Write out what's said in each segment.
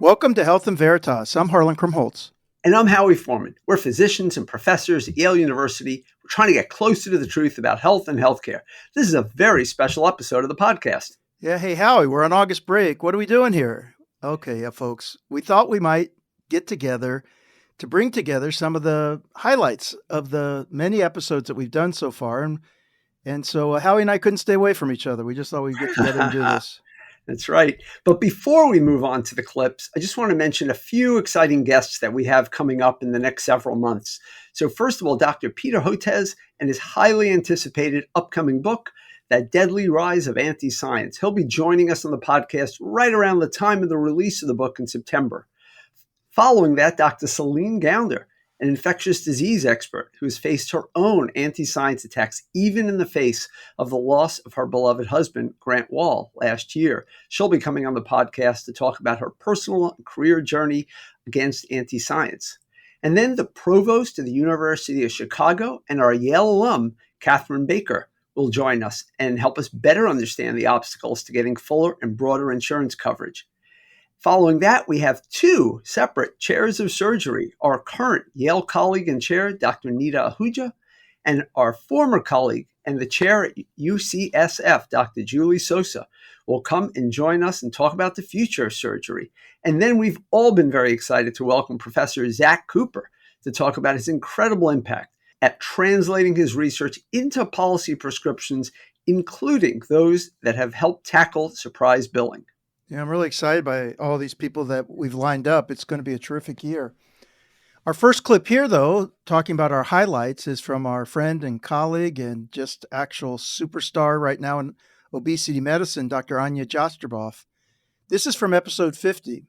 Welcome to Health and Veritas. I'm Harlan Krumholtz. And I'm Howie Foreman. We're physicians and professors at Yale University. We're trying to get closer to the truth about health and healthcare. This is a very special episode of the podcast. Yeah, hey, Howie, we're on August break. What are we doing here? Okay, folks, we thought we might get together to bring together some of the highlights of the many episodes that we've done so far. And so Howie and I couldn't stay away from each other. We just thought we'd get together and do this. That's right. But before we move on to the clips, I just want to mention a few exciting guests that we have coming up in the next several months. So first of all, Dr. Peter Hotez and his highly anticipated upcoming book, That Deadly Rise of Anti-Science. He'll be joining us on the podcast right around the time of the release of the book in September. Following that, Dr. Celine Gounder, an infectious disease expert who has faced her own anti-science attacks, even in the face of the loss of her beloved husband, Grant Wahl, last year. She'll be coming on the podcast to talk about her personal and career journey against anti-science. And then the provost of the University of Chicago and our Yale alum, Catherine Baker, will join us and help us better understand the obstacles to getting fuller and broader insurance coverage. Following that, we have two separate chairs of surgery, our current Yale colleague and chair, Dr. Nita Ahuja, and our former colleague and the chair at UCSF, Dr. Julie Sosa, will come and join us and talk about the future of surgery. And then we've all been very excited to welcome Professor Zach Cooper to talk about his incredible impact at translating his research into policy prescriptions, including those that have helped tackle surprise billing. Yeah, I'm really excited by all these people that we've lined up. It's going to be a terrific year. Our first clip here, though, talking about our highlights, is from our friend and colleague and just actual superstar right now in obesity medicine, Dr. Anya Jastreboff. This is from episode 50.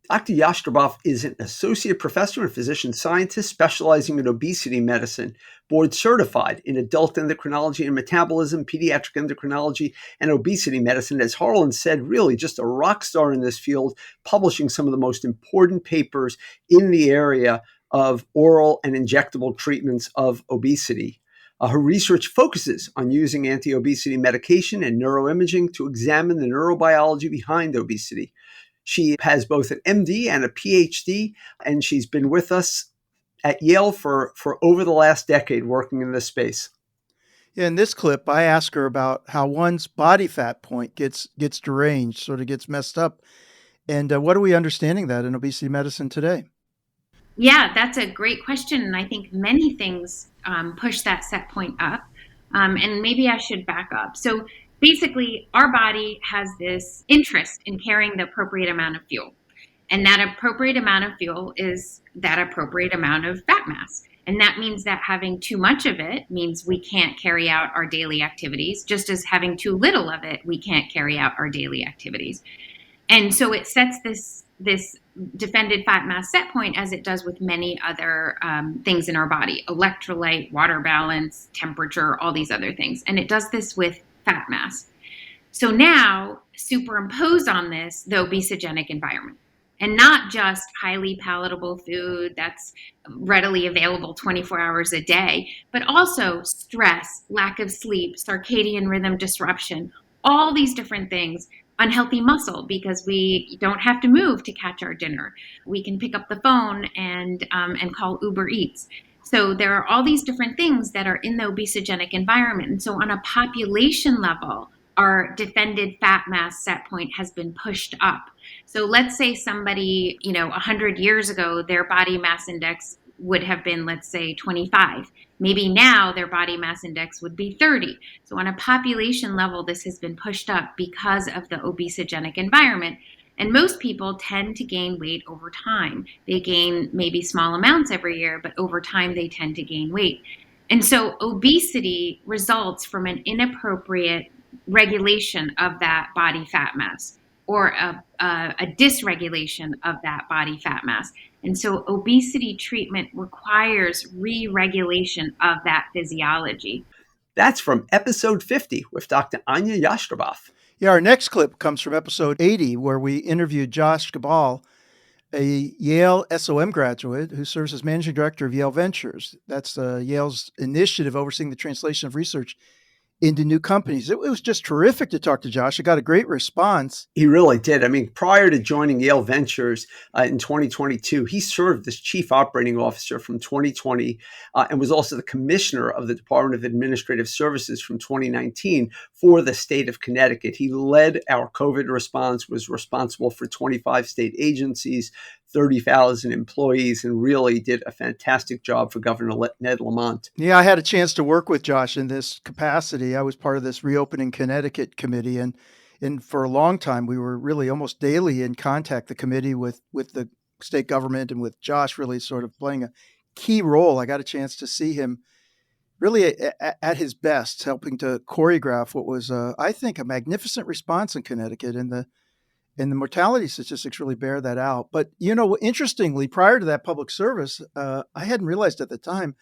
Dr. Jastreboff is an associate professor and physician scientist specializing in obesity medicine, board certified in adult endocrinology and metabolism, pediatric endocrinology, and obesity medicine. As Harlan said, really just a rock star in this field, publishing some of the most important papers in the area of oral and injectable treatments of obesity. Her research focuses on using anti-obesity medication and neuroimaging to examine the neurobiology behind obesity. She has both an MD and a PhD, and she's been with us at Yale for over the last decade working in this space. Yeah, in this clip, I ask her about how one's body fat point gets deranged, sort of gets messed up. And what are we understanding that in obesity medicine today? Yeah, that's a great question. And I think many things push that set point up. And maybe I should back up. So basically, our body has this interest in carrying the appropriate amount of fuel. And that appropriate amount of fuel is that appropriate amount of fat mass. And that means that having too much of it means we can't carry out our daily activities, just as having too little of it, we can't carry out our daily activities. And so it sets this defended fat mass set point, as it does with many other things in our body: electrolyte, water balance, temperature, all these other things. And it does this with fat mass. So now superimpose on this the obesogenic environment, and not just highly palatable food that's readily available 24 hours a day, but also stress, lack of sleep, circadian rhythm disruption, all these different things. Unhealthy muscle, because we don't have to move to catch our dinner. We can pick up the phone and call Uber Eats. So there are all these different things that are in the obesogenic environment. And so on a population level, our defended fat mass set point has been pushed up. So let's say somebody, 100 years ago, their body mass index would have been, let's say, 25. Maybe now their body mass index would be 30. So on a population level, this has been pushed up because of the obesogenic environment. And most people tend to gain weight over time. They gain maybe small amounts every year, but over time they tend to gain weight. And so obesity results from an inappropriate regulation of that body fat mass, or a dysregulation of that body fat mass. And so obesity treatment requires re-regulation of that physiology. That's from episode 50 with Dr. Anya Jastreboff. Yeah, our next clip comes from episode 80, where we interviewed Josh Gabal, a Yale SOM graduate who serves as managing director of Yale Ventures. That's Yale's initiative overseeing the translation of research into new companies. It was just terrific to talk to Josh. I got a great response. He really did. I mean, prior to joining Yale Ventures in 2022, he served as chief operating officer from 2020 and was also the commissioner of the Department of Administrative Services from 2019 for the state of Connecticut. He led our COVID response, was responsible for 25 state agencies, 30,000 employees, and really did a fantastic job for Governor Ned Lamont. Yeah, I had a chance to work with Josh in this capacity. I was part of this Reopening Connecticut committee, and for a long time, we were really almost daily in contact, the committee with the state government, and with Josh really sort of playing a key role. I got a chance to see him really at his best, helping to choreograph what was, I think, a magnificent response in Connecticut, and the mortality statistics really bear that out. But, interestingly, prior to that public service, I hadn't realized at the time,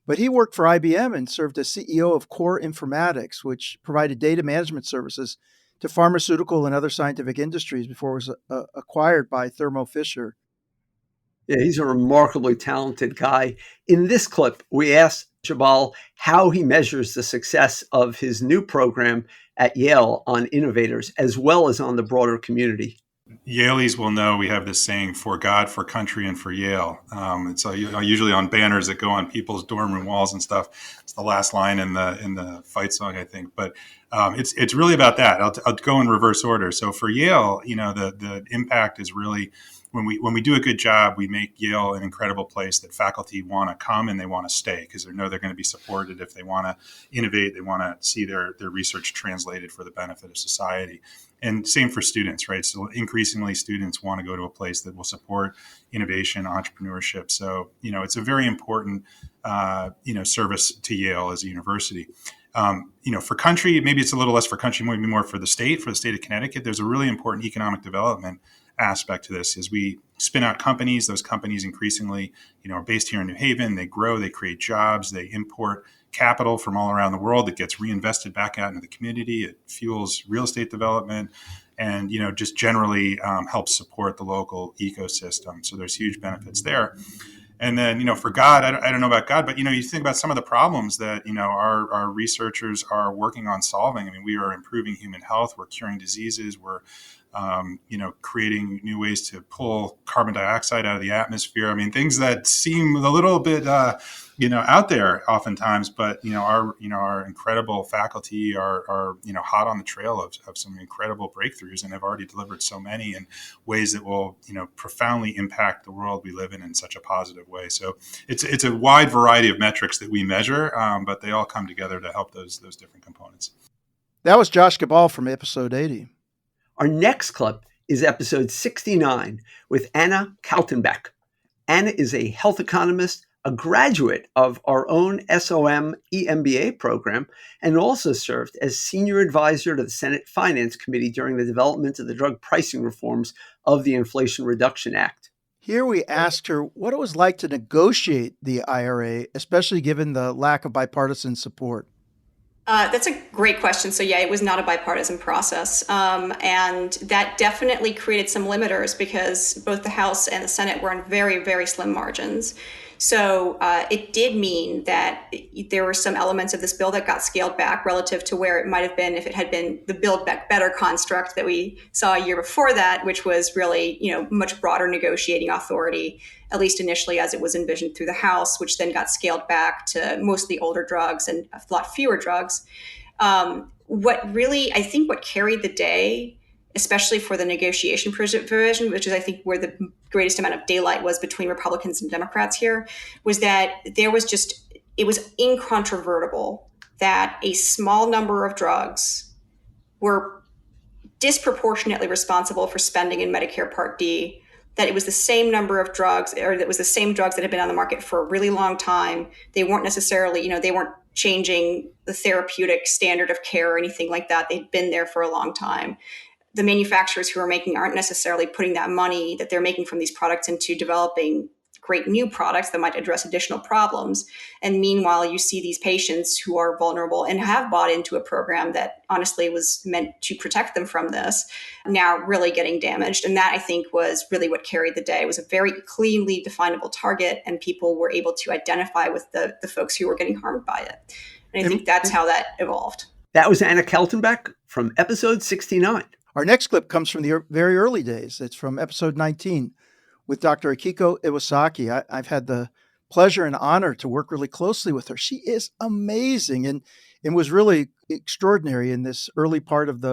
but he worked for IBM and served as CEO of Core Informatics, which provided data management services to pharmaceutical and other scientific industries before it was acquired by Thermo Fisher. Yeah, he's a remarkably talented guy. In this clip, we asked Jabal how he measures the success of his new program at Yale on innovators, as well as on the broader community. Yaleys will know we have this saying, for God, for country, and for Yale. It's usually on banners that go on people's dorm room walls and stuff. It's the last line in the fight song, I think. But it's really about that. I'll go in reverse order. So for Yale, the impact is really when we do a good job, we make Yale an incredible place that faculty want to come and they want to stay because they know they're going to be supported if they want to innovate. They want to see their research translated for the benefit of society. And same for students, right? So increasingly students want to go to a place that will support innovation, entrepreneurship. So, it's a very important, service to Yale as a university. For country, maybe it's a little less for country, maybe more for the state of Connecticut. There's a really important economic development aspect to this. As we spin out companies, those companies increasingly, are based here in New Haven. They grow, they create jobs, they import capital from all around the world that gets reinvested back out into the community. It fuels real estate development and, just generally helps support the local ecosystem. So there's huge benefits there. And then, for God, I don't know about God, but, you think about some of the problems that, our researchers are working on solving. I mean, we are improving human health. We're curing diseases. We're, creating new ways to pull carbon dioxide out of the atmosphere. I mean, things that seem a little bit, out there oftentimes, but, our incredible faculty are hot on the trail of some incredible breakthroughs and have already delivered so many in ways that will, profoundly impact the world we live in such a positive way. So it's a wide variety of metrics that we measure, but they all come together to help those different components. That was Josh Geballe from episode 80. Our next clip is episode 69 with Anna Kaltenbeck. Anna is a health economist, a graduate of our own SOM EMBA program, and also served as senior advisor to the Senate Finance Committee during the development of the drug pricing reforms of the Inflation Reduction Act. Here we asked her what it was like to negotiate the IRA, especially given the lack of bipartisan support. That's a great question. So yeah, it was not a bipartisan process. And that definitely created some limiters because both the House and the Senate were in very, very slim margins. So it did mean that there were some elements of this bill that got scaled back relative to where it might have been if it had been the Build Back Better construct that we saw a year before that, which was really, much broader negotiating authority, at least initially as it was envisioned through the House, which then got scaled back to mostly older drugs and a lot fewer drugs. What carried the day, especially for the negotiation provision, which is, I think, where the greatest amount of daylight was between Republicans and Democrats here, was that it was incontrovertible that a small number of drugs were disproportionately responsible for spending in Medicare Part D, that it was the same number of drugs, or that was the same drugs that had been on the market for a really long time. They weren't necessarily, they weren't changing the therapeutic standard of care or anything like that. They'd been there for a long time. The manufacturers who are making aren't necessarily putting that money that they're making from these products into developing great new products that might address additional problems. And meanwhile, you see these patients who are vulnerable and have bought into a program that honestly was meant to protect them from this, now really getting damaged. And that, I think, was really what carried the day. It was a very cleanly definable target, and people were able to identify with the folks who were getting harmed by it. And I think that's how that evolved. That was Anna Keltenbeck from episode 69. Our next clip comes from the very early days. It's from episode 19 with Dr. Akiko Iwasaki. I've had the pleasure and honor to work really closely with her. She is amazing and was really extraordinary in this early part of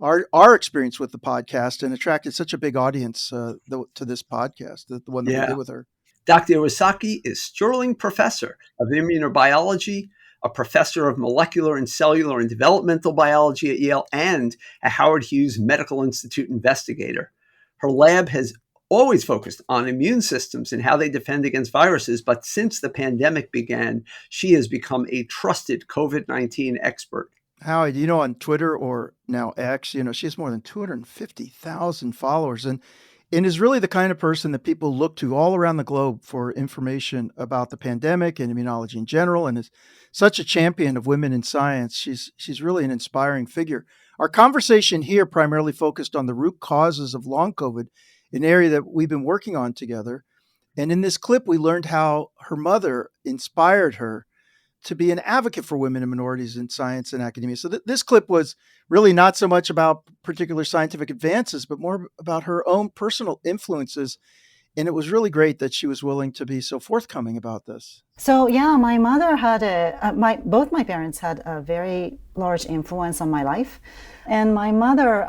our experience with the podcast, and attracted such a big audience to this podcast, the one that we did with her. Dr. Iwasaki is Sterling Professor of Immunobiology, a professor of molecular and cellular and developmental biology at Yale, and a Howard Hughes Medical Institute investigator. Her lab has always focused on immune systems and how they defend against viruses, but since the pandemic began, she has become a trusted COVID-19 expert. Howie, on Twitter, or now X, she has more than 250,000 followers and is really the kind of person that people look to all around the globe for information about the pandemic and immunology in general, and is such a champion of women in science. She's really an inspiring figure. Our conversation here primarily focused on the root causes of long COVID, an area that we've been working on together. And in this clip, we learned how her mother inspired her to be an advocate for women and minorities in science and academia. So this clip was really not so much about particular scientific advances, but more about her own personal influences. And it was really great that she was willing to be so forthcoming about this. So my mother had both my parents had a very large influence on my life. And my mother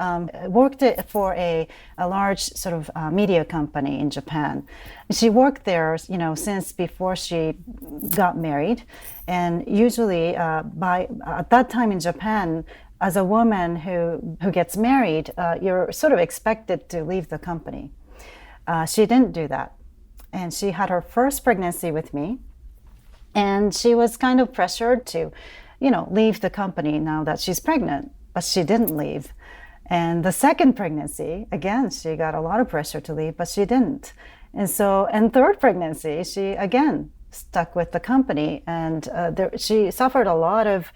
worked for a large sort of media company in Japan. She worked there, since before she got married. And usually at that time in Japan, as a woman who gets married, you're sort of expected to leave the company. She didn't do that. And she had her first pregnancy with me. And she was kind of pressured to, leave the company now that she's pregnant. But she didn't leave. And the second pregnancy, again, she got a lot of pressure to leave, but she didn't. And third pregnancy, she again stuck with the company. And she suffered a lot of,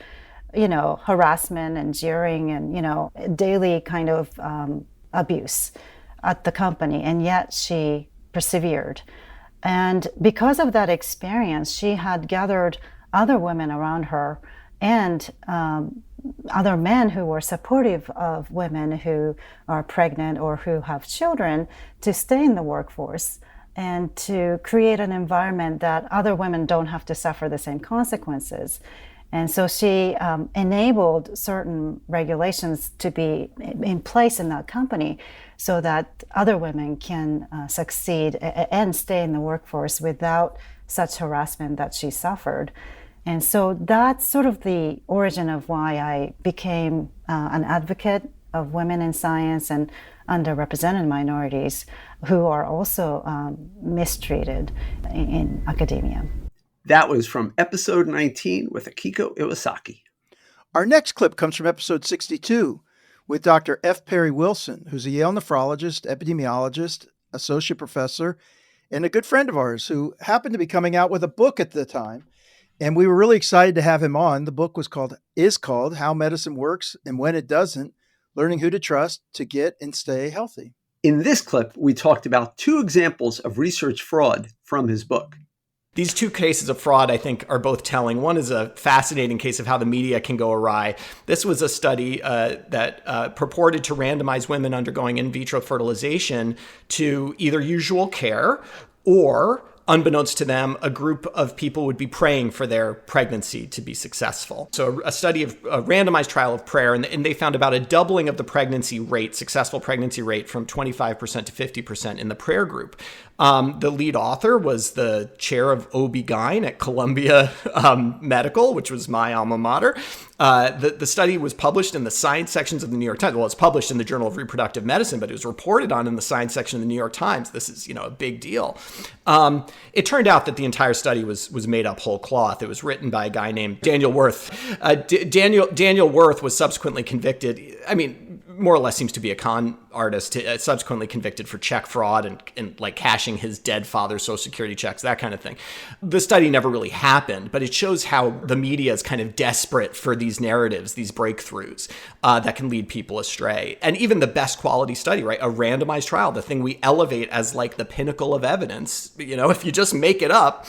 harassment and jeering and, daily kind of abuse at the company. And yet she persevered. And because of that experience, she had gathered other women around her and other men who were supportive of women who are pregnant or who have children to stay in the workforce and to create an environment that other women don't have to suffer the same consequences. And so she enabled certain regulations to be in place in that company so that other women can succeed and stay in the workforce without such harassment that she suffered. And so that's sort of the origin of why I became an advocate of women in science and underrepresented minorities who are also mistreated in academia. That was from episode 19 with Akiko Iwasaki. Our next clip comes from episode 62 with Dr. F. Perry Wilson, who's a Yale nephrologist, epidemiologist, associate professor, and a good friend of ours who happened to be coming out with a book at the time. And we were really excited to have him on. The book is called How Medicine Works and When It Doesn't, Learning Who to Trust to Get and Stay Healthy. In this clip, we talked about 2 examples of research fraud from his book. These 2 cases of fraud, I think, are both telling. One is a fascinating case of how the media can go awry. This was a study that purported to randomize women undergoing in vitro fertilization to either usual care or, unbeknownst to them, a group of people would be praying for their pregnancy to be successful. So a study of a randomized trial of prayer, and they found about a doubling of the pregnancy rate, successful pregnancy rate, from 25% to 50% in the prayer group. The lead author was the chair of OB-GYN at Columbia Medical, which was my alma mater. The study was published in the science sections of the New York Times. Well, it's published in the Journal of Reproductive Medicine, but it was reported on in the science section of the New York Times. This is, a big deal. It turned out that the entire study was made up whole cloth. It was written by a guy named Daniel Wirth. Daniel Wirth was subsequently convicted. More or less seems to be a con artist, subsequently convicted for check fraud and like cashing his dead father's Social Security checks, that kind of thing. The study never really happened, but it shows how the media is kind of desperate for these narratives, these breakthroughs that can lead people astray. And even the best quality study, right? A randomized trial, the thing we elevate as like the pinnacle of evidence, if you just make it up,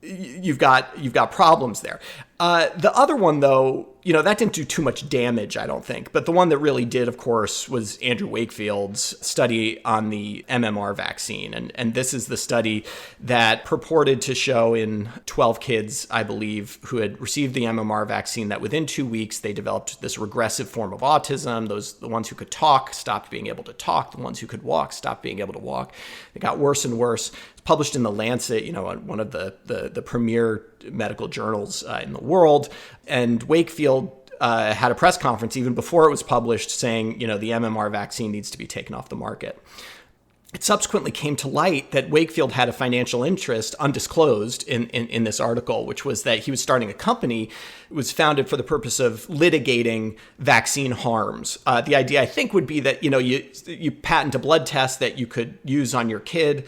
you've got problems there. The other one, though, that didn't do too much damage, I don't think. But the one that really did, of course, was Andrew Wakefield's study on the MMR vaccine. And this is the study that purported to show in 12 kids, I believe, who had received the MMR vaccine that within 2 weeks, they developed this regressive form of autism. The ones who could talk stopped being able to talk. The ones who could walk stopped being able to walk. It got worse and worse. It's published in The Lancet, one of the premier medical journals in the world. And Wakefield had a press conference even before it was published saying, the MMR vaccine needs to be taken off the market. It subsequently came to light that Wakefield had a financial interest undisclosed in this article, which was that he was starting a company. It was founded for the purpose of litigating vaccine harms. The idea, I think, would be that, you patent a blood test that you could use on your kid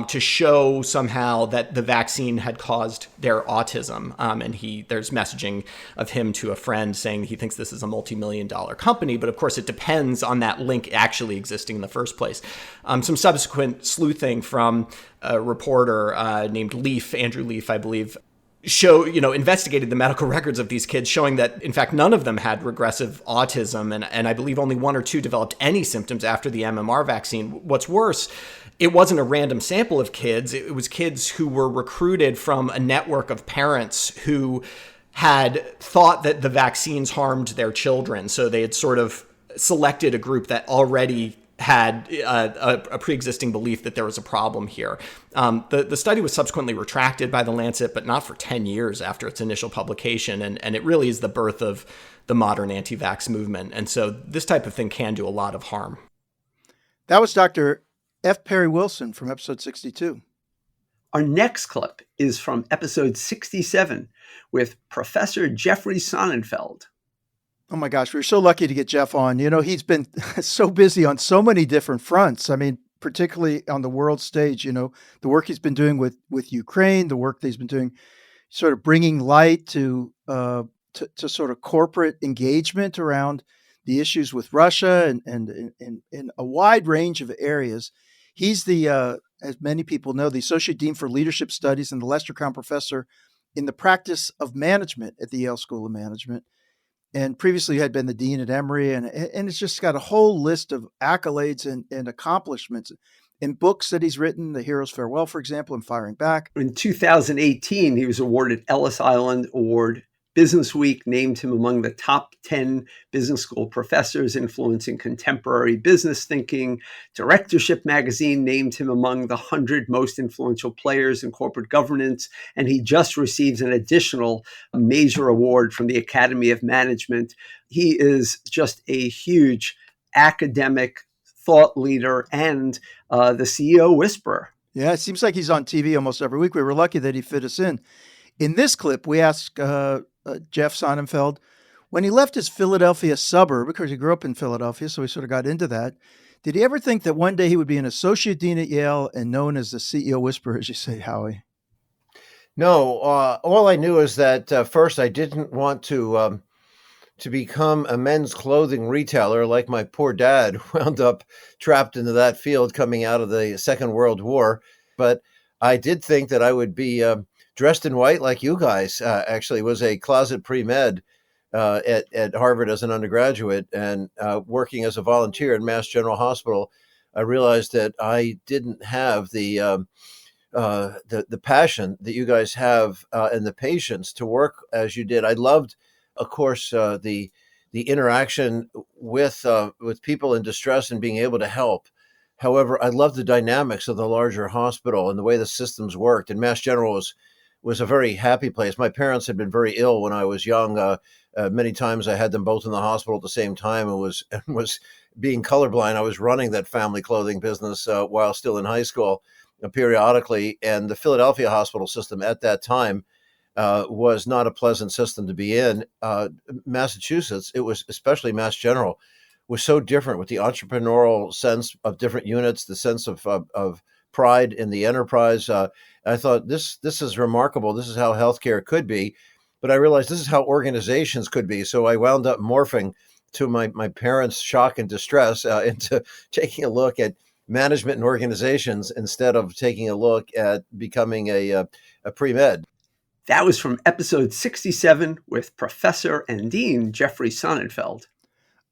to show somehow that the vaccine had caused their autism. And there's messaging of him to a friend saying he thinks this is a multi-million-dollar company. But of course, it depends on that link actually existing in the first place. Some subsequent sleuthing from a reporter named Andrew Leaf, I believe, investigated the medical records of these kids, showing that, in fact, none of them had regressive autism. And I believe only 1 or 2 developed any symptoms after the MMR vaccine. What's worse, it wasn't a random sample of kids. It was kids who were recruited from a network of parents who had thought that the vaccines harmed their children. So they had sort of selected a group that already had a pre-existing belief that there was a problem here. The study was subsequently retracted by The Lancet, but not for 10 years after its initial publication. And it really is the birth of the modern anti-vax movement. And so this type of thing can do a lot of harm. That was Dr. F. Perry Wilson from episode 62. Our next clip is from episode 67 with Professor Jeffrey Sonnenfeld. Oh my gosh, we were so lucky to get Jeff on. He's been so busy on so many different fronts. I mean, particularly on the world stage, the work he's been doing with Ukraine, the work that he's been doing, sort of bringing light to sort of corporate engagement around the issues with Russia and in a wide range of areas. He's as many people know, the Associate Dean for Leadership Studies and the Lester Crown Professor in the Practice of Management at the Yale School of Management. And previously had been the Dean at Emory. And it's just got a whole list of accolades and accomplishments in books that he's written, The Hero's Farewell, for example, and Firing Back. In 2018, he was awarded Ellis Island Award. Business Week named him among the top 10 business school professors influencing contemporary business thinking. Directorship Magazine named him among the 100 most influential players in corporate governance. And he just received an additional major award from the Academy of Management. He is just a huge academic thought leader and the CEO whisperer. Yeah, it seems like he's on TV almost every week. We were lucky that he fit us in. In this clip, we asked Jeff Sonnenfeld, when he left his Philadelphia suburb, because he grew up in Philadelphia, so he sort of got into that, did he ever think that one day he would be an associate dean at Yale and known as the CEO whisperer, as you say, Howie? No, all I knew is that first I didn't want to become a men's clothing retailer like my poor dad wound up trapped into that field coming out of the Second World War. But I did think that I would be dressed in white like you guys. Actually was a closet pre-med at Harvard as an undergraduate, and working as a volunteer in Mass General Hospital, I realized that I didn't have the passion that you guys have and the patience to work as you did. I loved, of course, the interaction with people in distress and being able to help. However, I loved the dynamics of the larger hospital and the way the systems worked. And Mass General was a very happy place. My parents had been very ill when I was young. Many times I had them both in the hospital at the same time, and was being colorblind. I was running that family clothing business while still in high school periodically. And the Philadelphia hospital system at that time was not a pleasant system to be in. Massachusetts, it was especially Mass General, was so different with the entrepreneurial sense of different units, the sense of pride in the enterprise. I thought this is remarkable. This is how healthcare could be. But I realized this is how organizations could be. So I wound up morphing to my parents' shock and distress into taking a look at management and organizations instead of taking a look at becoming a pre-med. That was from episode 67 with Professor and Dean Jeffrey Sonnenfeld.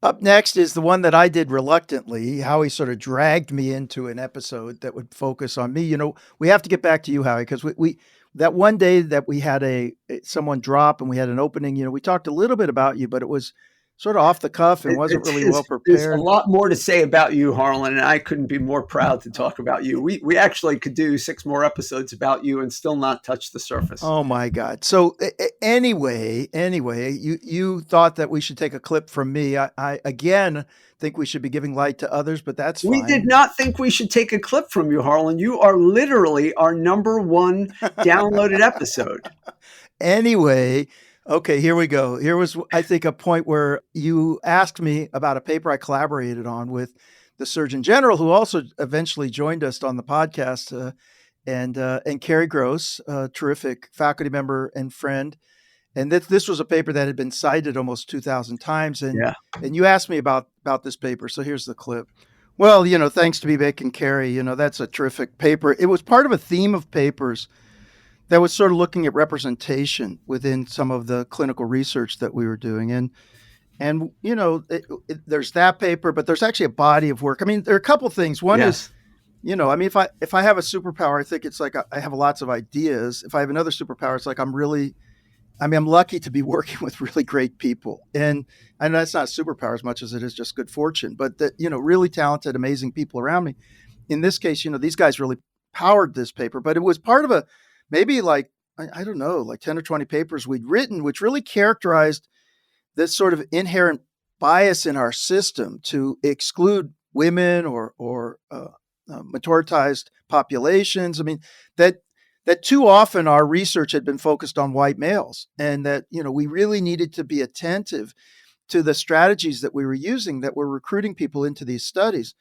Up next is the one that I did reluctantly. Howie sort of dragged me into an episode that would focus on me. You know, we have to get back to you, Howie, because we that one day that we had someone drop and we had an opening, you know, we talked a little bit about you, but it was sort of off the cuff and wasn't really well prepared. There's a lot more to say about you, Harlan, and I couldn't be more proud to talk about you. We actually could do 6 more episodes about you and still not touch the surface. Oh my God. So anyway, you thought that we should take a clip from me. I again think we should be giving light to others, but that's fine. We did not think we should take a clip from you, Harlan. You are literally our number 1 downloaded episode. Anyway, okay, here we go. Here was, I think, a point where you asked me about a paper I collaborated on with the Surgeon General, who also eventually joined us on the podcast, and Carrie Gross, a terrific faculty member and friend. And this was a paper that had been cited almost 2,000 times. And you asked me about this paper. So here's the clip. Well, you know, thanks to Vivek and Carrie, you know, that's a terrific paper. It was part of a theme of papers that was sort of looking at representation within some of the clinical research that we were doing. And you know, there's that paper, but there's actually a body of work. I mean, there are a couple things. One is, you know, I mean, if I have a superpower, I think it's like I have lots of ideas. If I have another superpower, it's like I'm lucky to be working with really great people. And I know that's not a superpower as much as it is just good fortune, but that, you know, really talented, amazing people around me. In this case, you know, these guys really powered this paper, but it was part of maybe like, I don't know, like 10 or 20 papers we'd written, which really characterized this sort of inherent bias in our system to exclude women or minoritized populations. I mean, that too often our research had been focused on white males, and that, you know, we really needed to be attentive to the strategies that we were using that were recruiting people into these studies.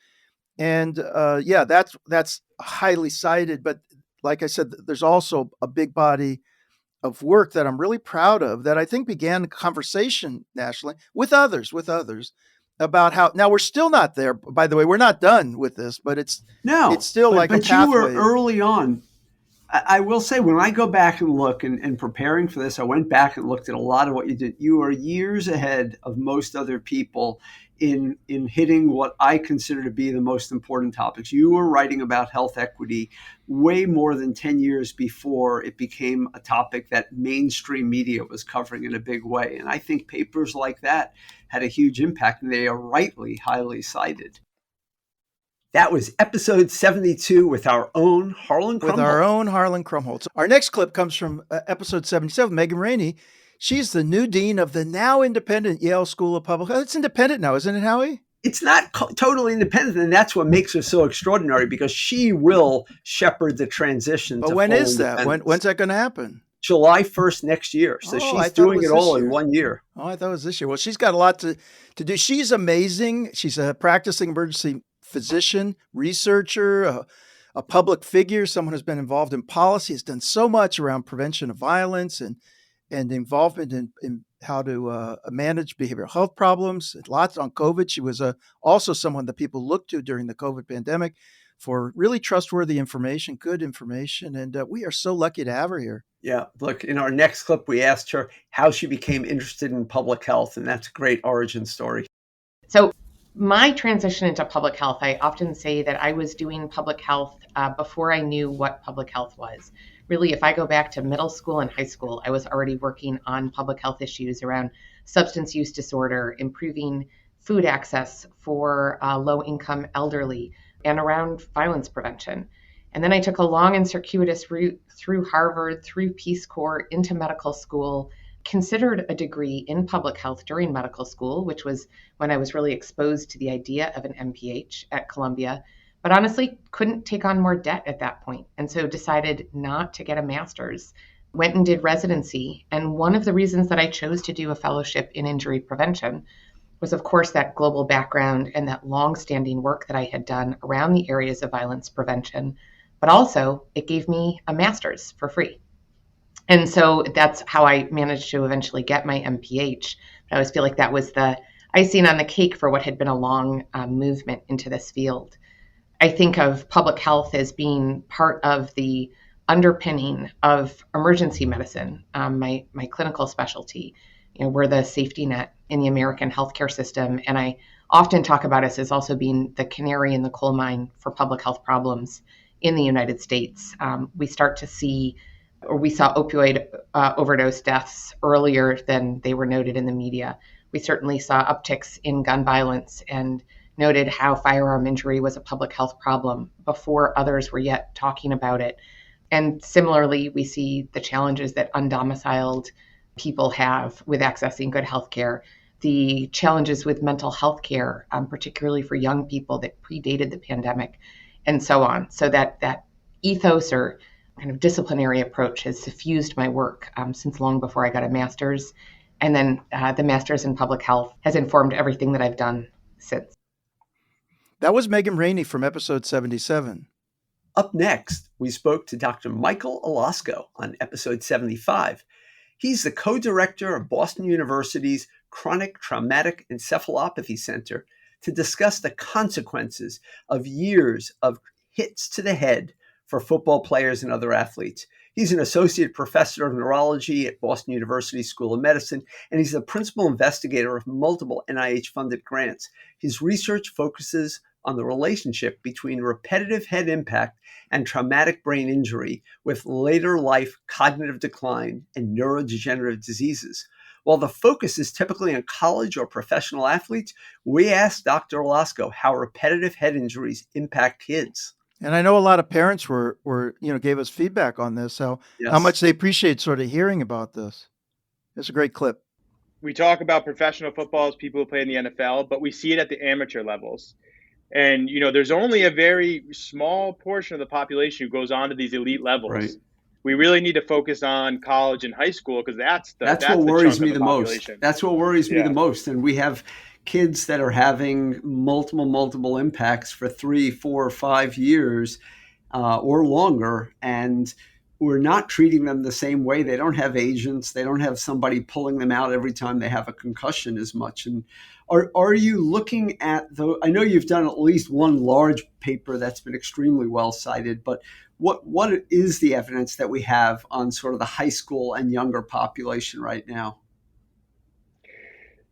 And that's highly cited. But like I said, there's also a big body of work that I'm really proud of that I think began a conversation nationally with others about how, now we're still not there. By the way, we're not done with this, but it's still like a pathway. But you were early on. I will say, when I go back and look and preparing for this, I went back and looked at a lot of what you did. You are years ahead of most other people in hitting what I consider to be the most important topics. You were writing about health equity way more than 10 years before it became a topic that mainstream media was covering in a big way. And I think papers like that had a huge impact, and they are rightly highly cited. That was episode 72 with our own Harlan Krumholtz. Our next clip comes from episode 77, Megan Rainey. She's the new dean of the now independent Yale School of Public Health. It's independent now, isn't it, Howie? It's not totally independent, and that's what makes her so extraordinary, because she will shepherd the transition. But when is that? When's that going to happen? July 1st next year. So she's doing it all in 1 year. Oh, I thought it was this year. Well, she's got a lot to do. She's amazing. She's a practicing emergency physician, researcher, a public figure, someone who's been involved in policy, has done so much around prevention of violence and involvement in how to manage behavioral health problems, lots on COVID. She was also someone that people looked to during the COVID pandemic for really trustworthy information, good information. And we are so lucky to have her here. Yeah. Look, in our next clip, we asked her how she became interested in public health, and that's a great origin story. So my transition into public health, I often say that I was doing public health before I knew what public health was. Really, if I go back to middle school and high school, I was already working on public health issues around substance use disorder, improving food access for low-income elderly, and around violence prevention. And then I took a long and circuitous route through Harvard, through Peace Corps, into medical school, considered a degree in public health during medical school, which was when I was really exposed to the idea of an MPH at Columbia, but honestly couldn't take on more debt at that point. And so decided not to get a master's, went and did residency. And one of the reasons that I chose to do a fellowship in injury prevention was, of course, that global background and that longstanding work that I had done around the areas of violence prevention, but also it gave me a master's for free. And so that's how I managed to eventually get my MPH. I always feel like that was the icing on the cake for what had been a long movement into this field. I think of public health as being part of the underpinning of emergency medicine, my clinical specialty. We're the safety net in the American healthcare system, and I often talk about us as also being the canary in the coal mine for public health problems in the United States. We saw opioid overdose deaths earlier than they were noted in the media. We certainly saw upticks in gun violence and noted how firearm injury was a public health problem before others were yet talking about it. And similarly, we see the challenges that undomiciled people have with accessing good health care, the challenges with mental health care, particularly for young people that predated the pandemic, and so on. So that ethos or kind of disciplinary approach has suffused my work since long before I got a master's. And then the master's in public health has informed everything that I've done since. That was Megan Rainey from episode 77. Up next, we spoke to Dr. Michael Alasko on episode 75. He's the co-director of Boston University's Chronic Traumatic Encephalopathy Center to discuss the consequences of years of hits to the head for football players and other athletes. He's an associate professor of neurology at Boston University School of Medicine, and he's the principal investigator of multiple NIH-funded grants. His research focuses on the relationship between repetitive head impact and traumatic brain injury with later life cognitive decline and neurodegenerative diseases. While the focus is typically on college or professional athletes, we asked Dr. Alasko how repetitive head injuries impact kids. And I know a lot of parents gave us feedback on this, how much they appreciate sort of hearing about this. It's a great clip. We talk about professional football as people who play in the NFL, but we see it at the amateur levels. And, there's only a very small portion of the population who goes on to these elite levels. Right. We really need to focus on college and high school because that's what worries me the most. That's what worries me the most. And we have kids that are having multiple impacts for 3, 4, 5 years or longer. And we're not treating them the same way. They don't have agents. They don't have somebody pulling them out every time they have a concussion as much. And are you looking at I know you've done at least one large paper that's been extremely well cited, but what is the evidence that we have on sort of the high school and younger population right now?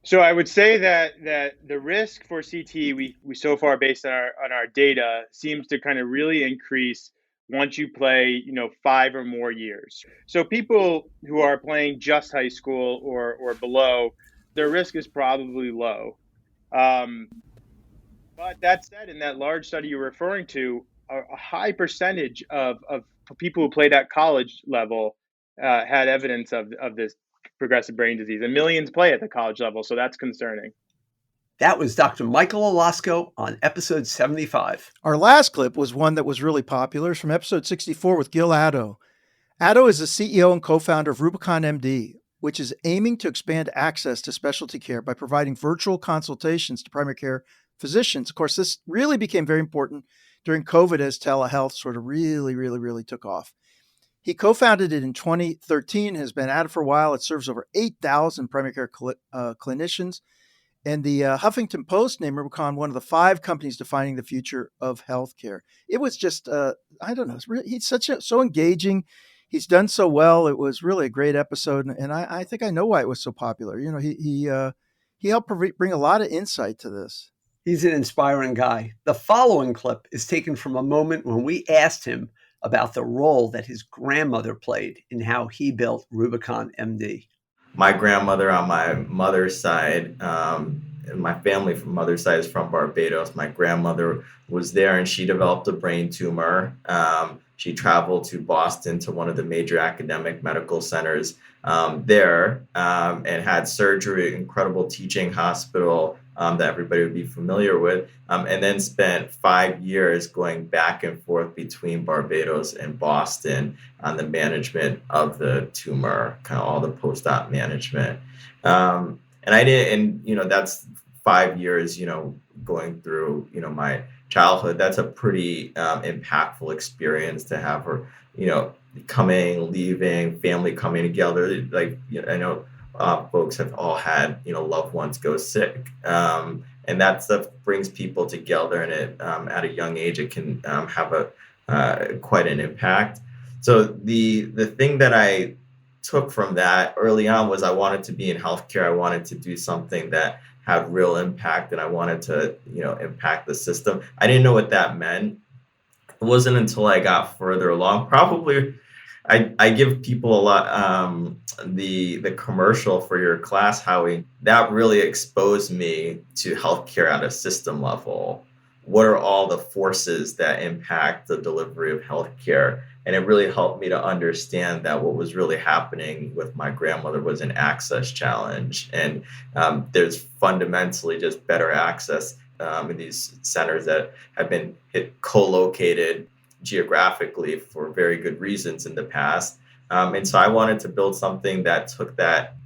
So I would say that the risk for CT, we so far based on our data, seems to kind of really increase once you play, 5 or more years. So people who are playing just high school or below, their risk is probably low. But that said, in that large study you're referring to, a high percentage of people who played at college level had evidence of this progressive brain disease, and millions play at the college level. So that's concerning. That was Dr. Michael Alasko on episode 75. Our last clip was one that was really popular. It's from episode 64 with Gil Addo. Addo is the CEO and co-founder of Rubicon MD, which is aiming to expand access to specialty care by providing virtual consultations to primary care physicians. Of course, this really became very important during COVID as telehealth sort of really took off. He co-founded it in 2013, has been at it for a while. It serves over 8,000 primary care clinicians. And the Huffington Post named Rubicon one of the 5 companies defining the future of healthcare. It was just, he's so engaging. He's done so well. It was really a great episode. And I think I know why it was so popular. He helped bring a lot of insight to this. He's an inspiring guy. The following clip is taken from a moment when we asked him about the role that his grandmother played in how he built Rubicon MD. My grandmother on my mother's side, and my family from mother's side is from Barbados. My grandmother was there and she developed a brain tumor. She traveled to Boston to one of the major academic medical centers there and had surgery, incredible teaching hospital that everybody would be familiar with, and then spent 5 years going back and forth between Barbados and Boston on the management of the tumor, kind of all the post-op management. That's 5 years, going through, my childhood. That's a pretty impactful experience to have her, coming, leaving, family coming together. I know folks have all had, loved ones go sick. And that stuff brings people together, and it at a young age, it can have quite an impact. So the thing that I took from that early on was I wanted to be in healthcare. I wanted to do something that had real impact, and I wanted to, impact the system. I didn't know what that meant. It wasn't until I got further along, probably. I give people a lot, the commercial for your class, Howie, that really exposed me to healthcare at a system level. What are all the forces that impact the delivery of healthcare? And it really helped me to understand that what was really happening with my grandmother was an access challenge. And there's fundamentally just better access in these centers that have been co-located geographically for very good reasons in the past. And so I wanted to build something that took that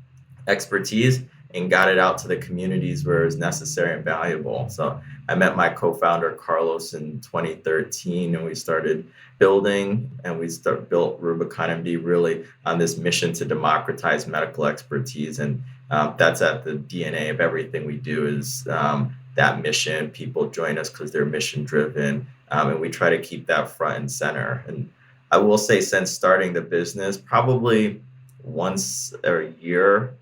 expertise and got it out to the communities where it was necessary and valuable. So I met my co-founder Carlos in 2013, and we started building, and we built Rubicon MD really on this mission to democratize medical expertise. And that's at the DNA of everything we do, is that mission. People join us because they're mission driven, and we try to keep that front and center. And I will say, since starting the business, probably once a year,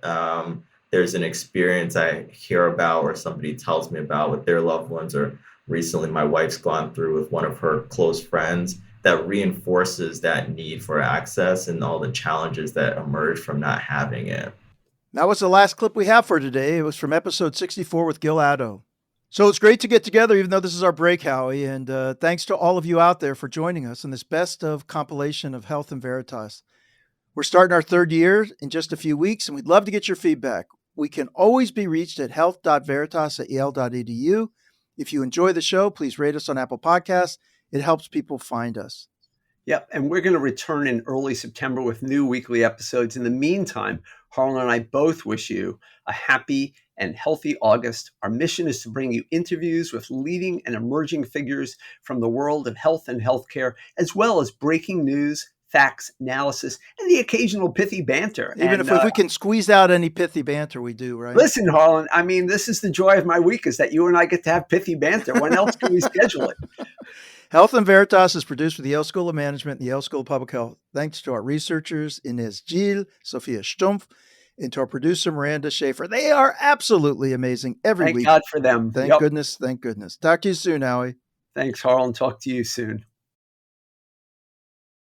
there's an experience I hear about or somebody tells me about with their loved ones, or recently my wife's gone through with one of her close friends, that reinforces that need for access and all the challenges that emerge from not having it. That was the last clip we have for today. It was from episode 64 with Gil Addo. So it's great to get together, even though this is our break, Howie. And thanks to all of you out there for joining us in this best of compilation of Health and Veritas. We're starting our third year in just a few weeks, and we'd love to get your feedback. We can always be reached at health.veritas@yale.edu. If you enjoy the show, please rate us on Apple Podcasts. It helps people find us. Yep, and we're going to return in early September with new weekly episodes. In the meantime, Harlan and I both wish you a happy and healthy August. Our mission is to bring you interviews with leading and emerging figures from the world of health and healthcare, as well as breaking news, facts, analysis, and the occasional pithy banter. Even if we can squeeze out any pithy banter, we do, right? Listen, Harlan, I mean, this is the joy of my week, is that you and I get to have pithy banter. When else can we schedule it? Health and Veritas is produced with the Yale School of Management and the Yale School of Public Health. Thanks to our researchers, Inez Gil, Sophia Stumpf, and to our producer, Miranda Schaefer. They are absolutely amazing every week. Thank God for them. Thank goodness. Thank goodness. Talk to you soon, Howie. Thanks, Harlan. Talk to you soon.